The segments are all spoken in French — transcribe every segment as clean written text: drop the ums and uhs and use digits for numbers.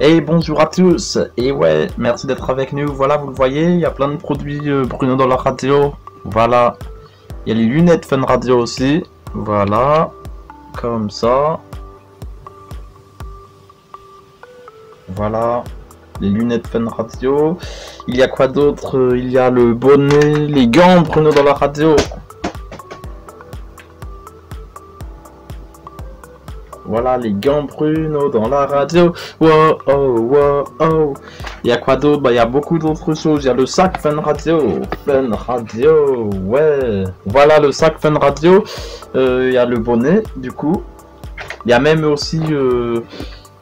Et bonjour à tous, et ouais, merci d'être avec nous. Voilà, vous le voyez, il y a plein de produits Bruno dans la radio. Voilà, il y a les lunettes Fun Radio aussi. Voilà, comme ça. Voilà, les lunettes Fun Radio. Il y a quoi d'autre? Il y a le bonnet, les gants Bruno dans la radio. Voilà, les gants Bruno dans la radio. Wow, oh, wow, oh. Il y a quoi d'autre? Bah, il y a beaucoup d'autres choses. Il y a le sac Fun Radio. Fun Radio, ouais. Voilà le sac Fun Radio. Il y a le bonnet, du coup. Il y a même aussi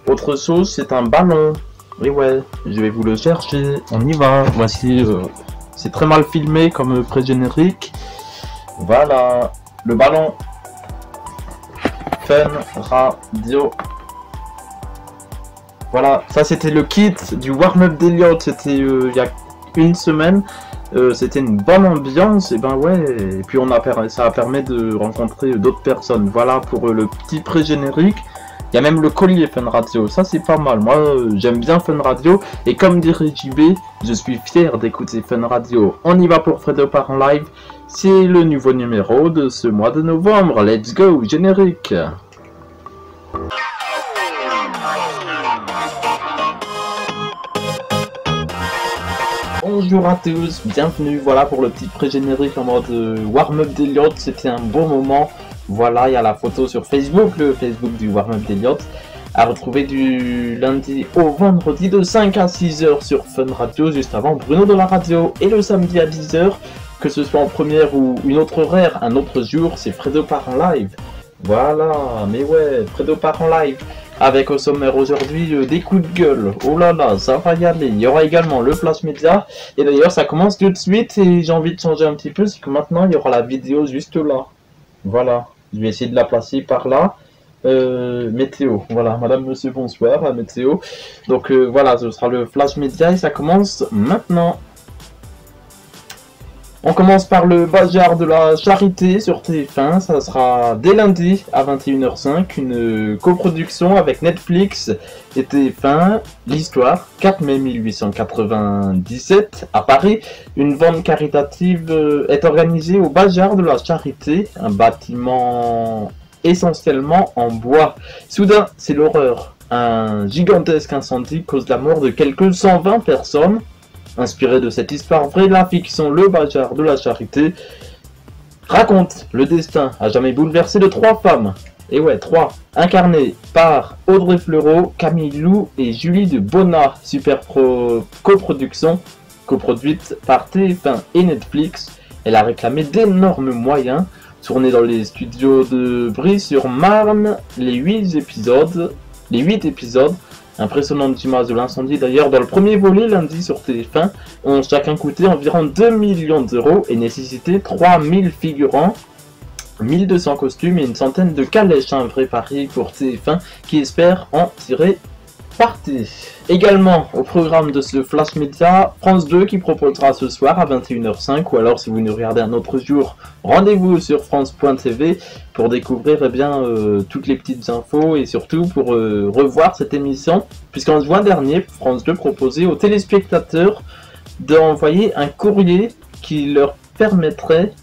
autre chose, c'est un ballon. Et ouais, je vais vous le chercher. On y va. Voici. C'est très mal filmé comme pré-générique. Voilà, le ballon. Fun Radio. Voilà, ça c'était le kit du warm-up d'Eliott, c'était il y a une semaine. C'était une bonne ambiance, et ben ouais, et puis ça a permis de rencontrer d'autres personnes. Voilà pour le petit pré-générique. Il y a même le collier Fun Radio, ça c'est pas mal. Moi j'aime bien Fun Radio, et comme dirait JB, je suis fier d'écouter Fun Radio. On y va pour Fredo part en live. C'est le nouveau numéro de ce mois de novembre. Let's go, générique. Bonjour à tous, bienvenue. Voilà pour le petit pré-générique en mode warm-up d'Eliott. C'était un bon moment. Voilà, il y a la photo sur Facebook, le Facebook du warm-up d'Eliott. À retrouver du lundi au vendredi de 5 à 6 h sur Fun Radio, juste avant Bruno de la radio. Et le samedi à 10 h. Que ce soit en première ou une autre horaire, un autre jour, c'est Fredo part en live. Voilà, mais ouais, Fredo part en live. Avec au sommaire aujourd'hui des coups de gueule. Oh là là, ça va y aller. Il y aura également le flash média. Et d'ailleurs, ça commence tout de suite et j'ai envie de changer un petit peu. C'est que maintenant, il y aura la vidéo juste là. Voilà, je vais essayer de la placer par là. Météo, voilà, madame, monsieur, bonsoir, la météo. Donc voilà, ce sera le flash média et ça commence maintenant. On commence par le bazar de la charité sur TF1, ça sera dès lundi à 21 h 05, une coproduction avec Netflix et TF1, l'histoire, 4 mai 1897 à Paris, une vente caritative est organisée au bazar de la charité, un bâtiment essentiellement en bois. Soudain, c'est l'horreur, un gigantesque incendie cause la mort de quelques 120 personnes. Inspiré de cette histoire vraie de la fiction, le bazar de la charité raconte le destin à jamais bouleversé de 3 femmes. Et ouais, 3, incarnées par Audrey Fleurot, Camille Lou et Julie de Bonnat. Super coproduction, coproduite par TF1 et Netflix. Elle a réclamé d'énormes moyens. Tournée dans les studios de Brie-sur-Marne, les 8 épisodes. Impressionnante image de l'incendie d'ailleurs dans le premier volet lundi sur TF1 ont chacun coûté environ 2 millions d'euros et nécessité 3000 figurants, 1200 costumes et une centaine de calèches. Un vrai pari pour TF1 qui espère en tirer parti. Également au programme de ce flash média, France 2 qui proposera ce soir à 21 h 05 ou alors si vous nous regardez un autre jour, rendez-vous sur France.tv pour découvrir toutes les petites infos et surtout pour revoir cette émission, puisqu'en juin dernier, France 2 proposait aux téléspectateurs d'envoyer un courrier qui leur permettrait,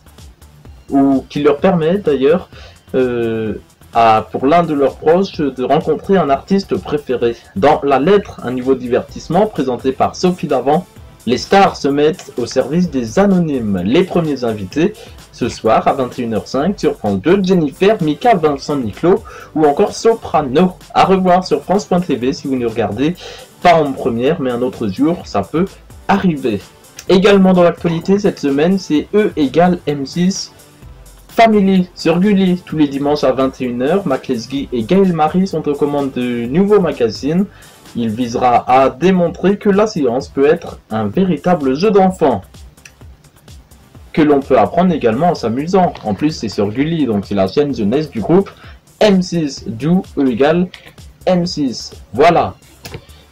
ou qui leur permet d'ailleurs, pour l'un de leurs proches de rencontrer un artiste préféré. Dans la lettre, un nouveau divertissement présenté par Sophie Davant, les stars se mettent au service des anonymes. Les premiers invités, ce soir à 21 h 05 sur France 2, Jennifer, Mika, Vincent Niclot ou encore Soprano. À revoir sur France.tv si vous nous regardez, pas en première mais un autre jour, ça peut arriver. Également dans l'actualité cette semaine, c'est E égale M6 Family sur Gulli, tous les dimanches à 21 h, Mac Lesguy et Gaël Marie sont aux commandes de nouveaux magazines. Il visera à démontrer que la science peut être un véritable jeu d'enfant, que l'on peut apprendre également en s'amusant. En plus c'est sur Gulli, donc c'est la chaîne jeunesse du groupe M6, d'où E égale M6. Voilà.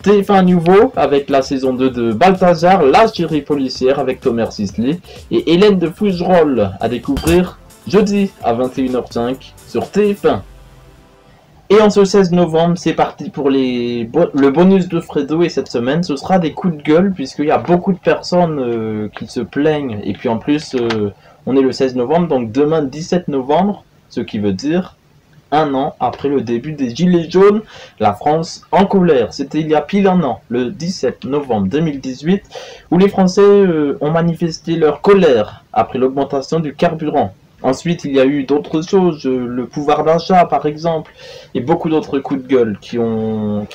TF1 nouveau avec la saison 2 de Balthazar, la série policière avec Thomas Sisley et Hélène de Fougerolles à découvrir jeudi à 21 h 05 sur TF1. Et en ce 16 novembre, c'est parti pour le bonus de Fredo. Et cette semaine, ce sera des coups de gueule, puisqu'il y a beaucoup de personnes qui se plaignent. Et puis en plus, on est le 16 novembre, donc demain 17 novembre, ce qui veut dire un an après le début des Gilets jaunes, la France en colère. C'était il y a pile un an, le 17 novembre 2018, où les Français ont manifesté leur colère après l'augmentation du carburant. Ensuite, il y a eu d'autres choses, le pouvoir d'achat par exemple, et beaucoup d'autres coups de gueule qui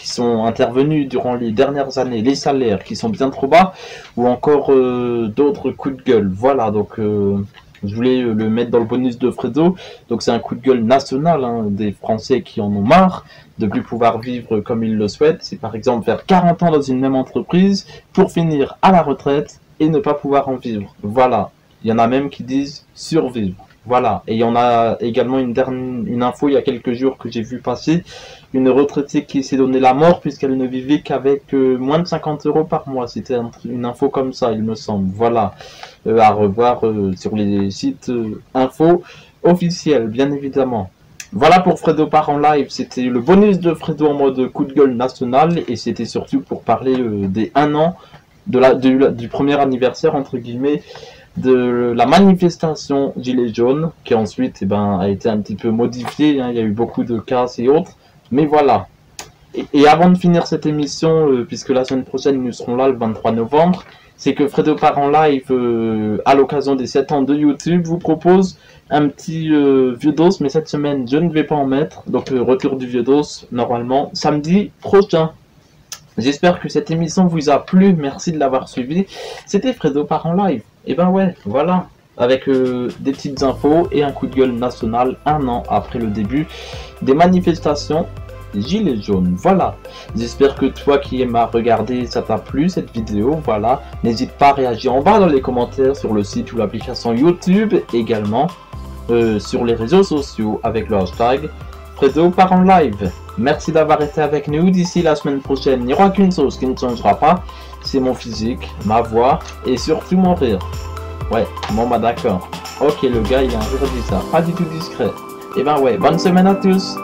sont intervenus durant les dernières années, les salaires qui sont bien trop bas, ou encore d'autres coups de gueule. Voilà, donc je voulais le mettre dans le bonus de Fredo. Donc c'est un coup de gueule national, hein, des Français qui en ont marre de plus pouvoir vivre comme ils le souhaitent. C'est par exemple faire 40 ans dans une même entreprise pour finir à la retraite et ne pas pouvoir en vivre. Voilà, il y en a même qui disent survivre. Voilà, et il y en a également une info il y a quelques jours que j'ai vu passer, une retraitée qui s'est donné la mort puisqu'elle ne vivait qu'avec moins de 50 € par mois. C'était une info comme ça, il me semble. Voilà, à revoir sur les sites info officiels, bien évidemment. Voilà pour Fredo part en live, c'était le bonus de Fredo en mode coup de gueule national, et c'était surtout pour parler des 1 an du premier anniversaire, entre guillemets, de la manifestation Gilets jaunes, qui ensuite a été un petit peu modifiée, hein, il y a eu beaucoup de casse et autres, mais voilà. Et avant de finir cette émission, puisque la semaine prochaine nous serons là le 23 novembre, c'est que Fredo part en live, à l'occasion des 7 ans de YouTube, vous propose un petit vieux dos, mais cette semaine je ne vais pas en mettre, donc retour du vieux dos, normalement, samedi prochain. J'espère que cette émission vous a plu, merci de l'avoir suivi. C'était Fredo part en live. Et ben ouais, voilà, avec des petites infos et un coup de gueule national 1 an après le début des manifestations Gilets jaunes. Voilà, j'espère que toi qui aimes à regarder, ça t'a plu cette vidéo. Voilà, n'hésite pas à réagir en bas dans les commentaires sur le site ou l'application YouTube, également sur les réseaux sociaux avec le hashtag Fredo part en live. Merci d'avoir été avec nous. D'ici la semaine prochaine, il n'y aura qu'une chose qui ne changera pas, c'est mon physique, ma voix et surtout mon rire. Ouais, bon bah d'accord. Ok, le gars il a un rire bizarre, pas du tout discret. Et ben ouais, bonne semaine à tous.